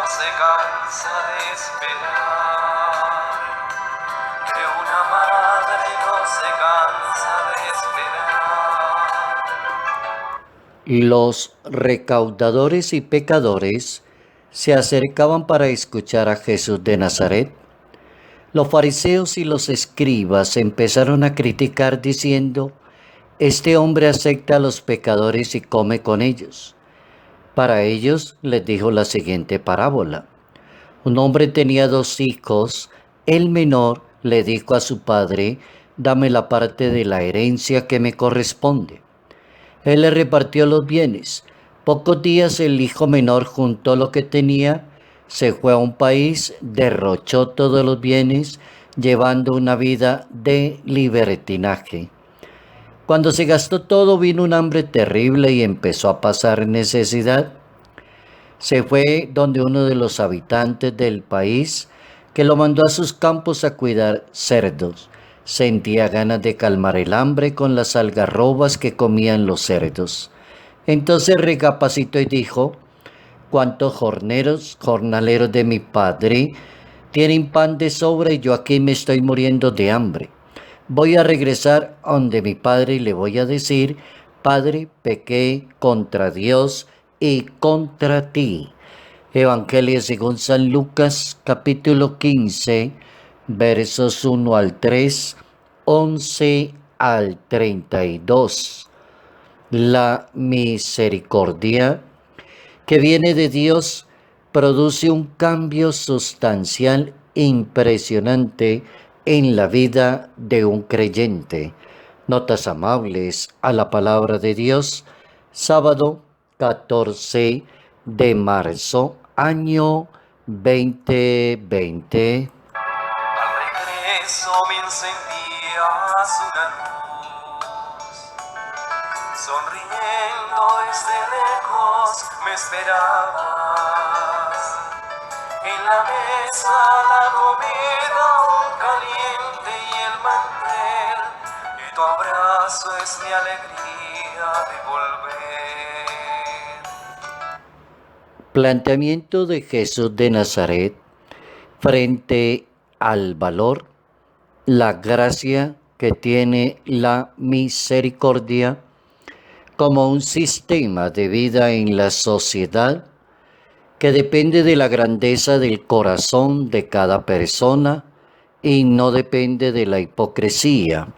se cansa de esperar, que una madre no se cansa de esperar. Los recaudadores y pecadores se acercaban para escuchar a Jesús de Nazaret. Los fariseos y los escribas empezaron a criticar diciendo: este hombre acepta a los pecadores y come con ellos. Para ellos les dijo la siguiente parábola. Un hombre tenía 2 hijos. El menor le dijo a su padre: dame la parte de la herencia que me corresponde. Él le repartió los bienes. Pocos días el hijo menor juntó lo que tenía, se fue a un país, derrochó todos los bienes, llevando una vida de libertinaje. Cuando se gastó todo, vino un hambre terrible y empezó a pasar necesidad. Se fue donde uno de los habitantes del país, que lo mandó a sus campos a cuidar cerdos. Sentía ganas de calmar el hambre con las algarrobas que comían los cerdos. Entonces recapacitó y dijo: ¿cuántos jornaleros de mi padre tienen pan de sobra y yo aquí me estoy muriendo de hambre? Voy a regresar a donde mi padre y le voy a decir: Padre, pequé contra Dios y contra ti. Evangelio según San Lucas, capítulo 15, versos 1 al 3, 11 al 32. La misericordia que viene de Dios produce un cambio sustancial impresionante en la vida de un creyente. Notas amables a la palabra de Dios, sábado 14 de marzo, año 2020. Al regreso me encendías una luz, sonriendo desde lejos me esperabas. En la mesa la comida aún caliente y el mantel, y tu abrazo es mi alegría de volver. Planteamiento de Jesús de Nazaret frente al valor, la gracia que tiene la misericordia como un sistema de vida en la sociedad que depende de la grandeza del corazón de cada persona y no depende de la hipocresía.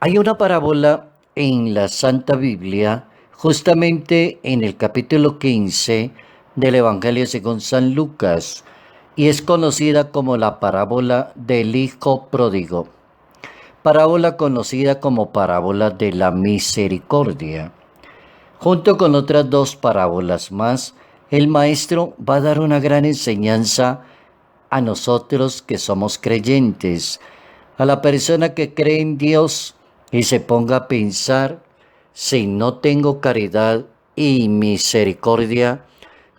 Hay una parábola en la Santa Biblia, justamente en el capítulo 15 del Evangelio según San Lucas, y es conocida como la parábola del Hijo Pródigo. Parábola conocida como parábola de la misericordia. Junto con otras 2 parábolas más, el maestro va a dar una gran enseñanza a nosotros que somos creyentes, a la persona que cree en Dios y se ponga a pensar: si no tengo caridad y misericordia,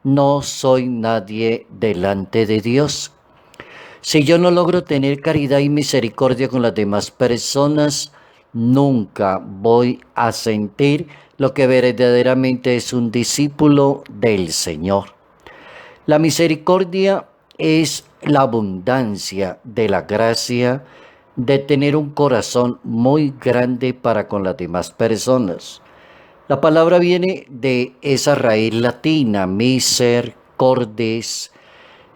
no soy nadie delante de Dios. Si yo no logro tener caridad y misericordia con las demás personas, nunca voy a sentir lo que verdaderamente es un discípulo del Señor. La misericordia es la abundancia de la gracia de tener un corazón muy grande para con las demás personas. La palabra viene de esa raíz latina, miser, cordis,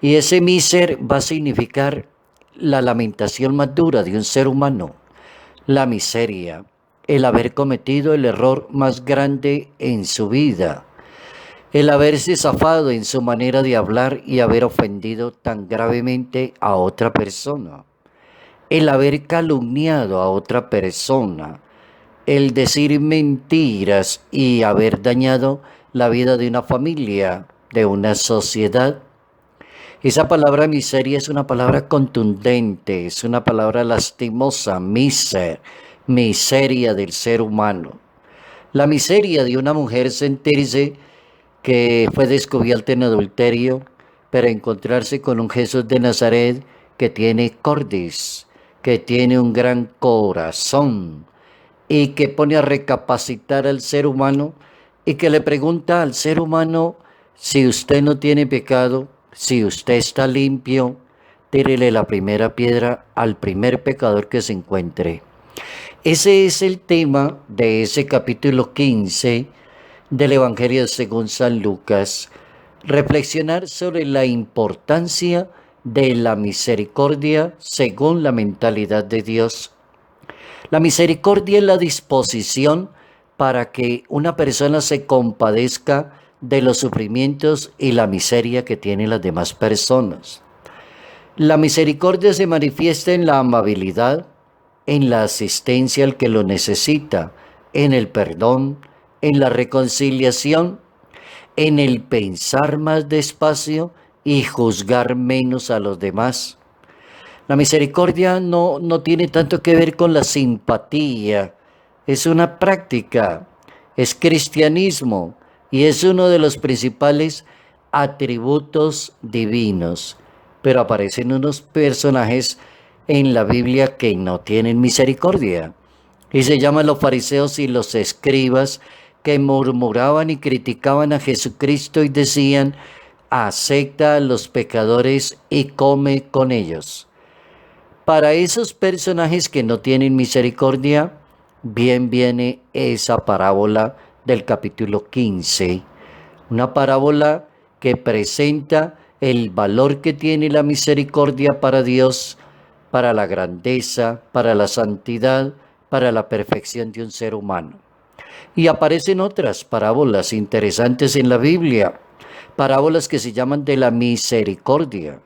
y ese miser va a significar la lamentación más dura de un ser humano, la miseria, el haber cometido el error más grande en su vida, el haberse zafado en su manera de hablar y haber ofendido tan gravemente a otra persona, el haber calumniado a otra persona, el decir mentiras y haber dañado la vida de una familia, de una sociedad. Esa palabra miseria es una palabra contundente, es una palabra lastimosa, miseria del ser humano. La miseria de una mujer sentirse que fue descubierta en adulterio, pero encontrarse con un Jesús de Nazaret que tiene cordis, que tiene un gran corazón y que pone a recapacitar al ser humano y que le pregunta al ser humano: si usted no tiene pecado, si usted está limpio, tírele la primera piedra al primer pecador que se encuentre. Ese es el tema de ese capítulo 15 del Evangelio según San Lucas. Reflexionar sobre la importancia de la misericordia según la mentalidad de Dios. La misericordia es la disposición para que una persona se compadezca de los sufrimientos y la miseria que tienen las demás personas. La misericordia se manifiesta en la amabilidad, en la asistencia al que lo necesita, en el perdón, en la reconciliación, en el pensar más despacio y juzgar menos a los demás. La misericordia no tiene tanto que ver con la simpatía, es una práctica, es cristianismo y es uno de los principales atributos divinos. Pero aparecen unos personajes en la Biblia que no tienen misericordia y se llaman los fariseos y los escribas, que murmuraban y criticaban a Jesucristo y decían: acepta a los pecadores y come con ellos. Para esos personajes que no tienen misericordia, bien viene esa parábola del capítulo 15, una parábola que presenta el valor que tiene la misericordia para Dios, para la grandeza, para la santidad, para la perfección de un ser humano. Y aparecen otras parábolas interesantes en la Biblia, parábolas que se llaman de la misericordia.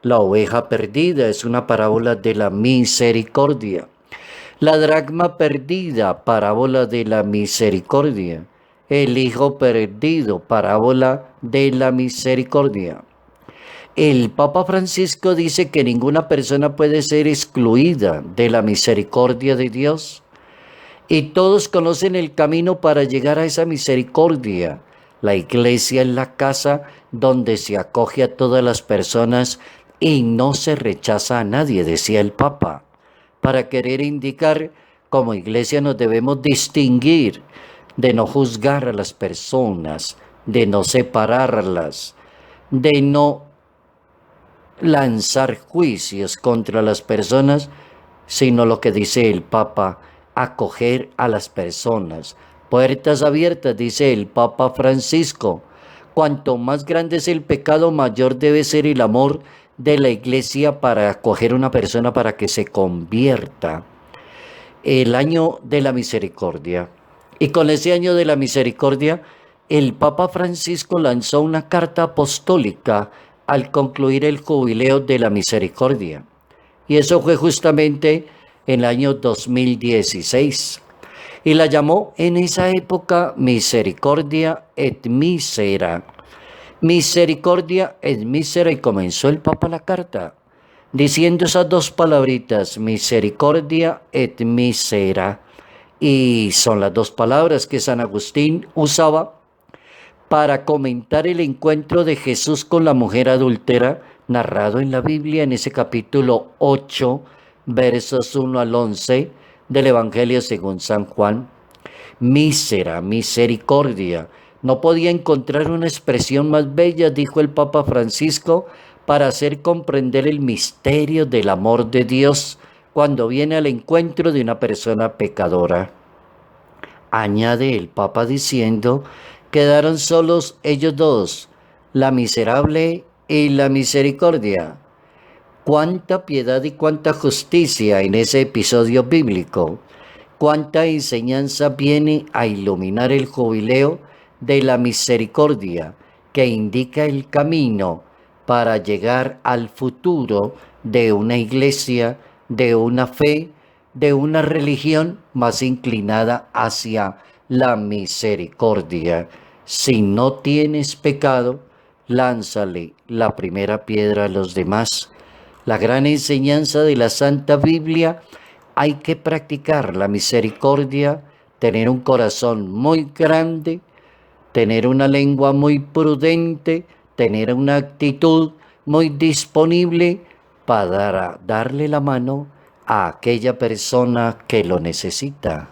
La oveja perdida es una parábola de la misericordia. La dracma perdida, parábola de la misericordia. El hijo perdido, parábola de la misericordia. El Papa Francisco dice que ninguna persona puede ser excluida de la misericordia de Dios. Y todos conocen el camino para llegar a esa misericordia. La iglesia es la casa donde se acoge a todas las personas y no se rechaza a nadie, decía el Papa. Para querer indicar, como iglesia nos debemos distinguir, de no juzgar a las personas, de no separarlas, de no lanzar juicios contra las personas, sino lo que dice el Papa: acoger a las personas. Puertas abiertas, dice el Papa Francisco. Cuanto más grande es el pecado, mayor debe ser el amor de la iglesia para acoger a una persona para que se convierta. El año de la misericordia. Y con ese año de la misericordia, el Papa Francisco lanzó una carta apostólica al concluir el jubileo de la misericordia. Y eso fue justamente en el año 2016. Y la llamó en esa época Misericordia et Misera. Misericordia et Misera, y comenzó el Papa la carta diciendo esas dos palabritas: misericordia et misera. Y son las dos palabras que San Agustín usaba para comentar el encuentro de Jesús con la mujer adúltera, narrado en la Biblia en ese capítulo 8, versos 1 al 11 del Evangelio según San Juan. Mísera, misericordia. No podía encontrar una expresión más bella, dijo el Papa Francisco, para hacer comprender el misterio del amor de Dios cuando viene al encuentro de una persona pecadora. Añade el Papa diciendo: quedaron solos ellos dos, la miserable y la misericordia. Cuánta piedad y cuánta justicia en ese episodio bíblico. Cuánta enseñanza viene a iluminar el jubileo de la misericordia, que indica el camino para llegar al futuro de una iglesia, de una fe, de una religión más inclinada hacia la misericordia. Si no tienes pecado, lánzale la primera piedra a los demás. La gran enseñanza de la Santa Biblia: hay que practicar la misericordia, tener un corazón muy grande, tener una lengua muy prudente, tener una actitud muy disponible para darle la mano a aquella persona que lo necesita.